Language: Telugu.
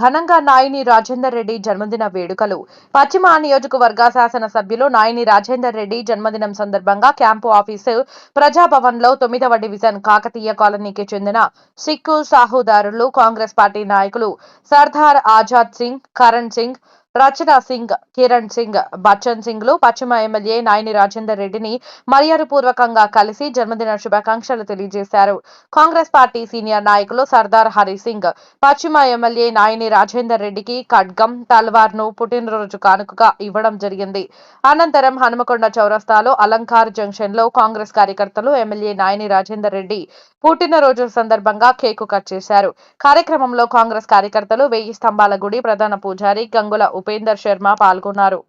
ఘనంగా నాయిని రాజేందర్ రెడ్డి జన్మదిన వేడుకలు. పశ్చిమ నియోజకవర్గ శాసన సభ్యులు నాయిని రాజేందర్ రెడ్డి జన్మదినం సందర్భంగా క్యాంపు ఆఫీసు ప్రజాభవన్లో 9వ డివిజన్ కాకతీయ కాలనీకి చెందిన సిక్కు సాహుదారులు, కాంగ్రెస్ పార్టీ నాయకులు సర్దార్ ఆజాద్ సింగ్, కరణ్ సింగ్, రచనా సింగ్, కిరణ్ సింగ్, బచ్చన్ సింగ్లు పశ్చిమ ఎమ్మెల్యే నాయిని రాజేందర్ రెడ్డిని మర్యాదపూర్వకంగా కలిసి జన్మదిన శుభాకాంక్షలు తెలియజేశారు. కాంగ్రెస్ పార్టీ సీనియర్ నాయకులు సర్దార్ హరి సింగ్ పశ్చిమ ఎమ్మెల్యే నాయిని రాజేందర్ రెడ్డికి ఖడ్గం, తల్వార్ను పుట్టినరోజు కానుకగా ఇవ్వడం జరిగింది. అనంతరం హనుమకొండ చౌరస్తాలో అలంకార్ జంక్షన్లో కాంగ్రెస్ కార్యకర్తలు ఎమ్మెల్యే నాయిని రాజేందర్ రెడ్డి పుట్టినరోజు సందర్భంగా కేకు కట్ చేశారు. కార్యక్రమంలో కాంగ్రెస్ కార్యకర్తలు, 1000 స్తంభాల గుడి ప్రధాన పూజారి గంగుల ఉపేందర్ శర్మ పాల్గొన్నారు.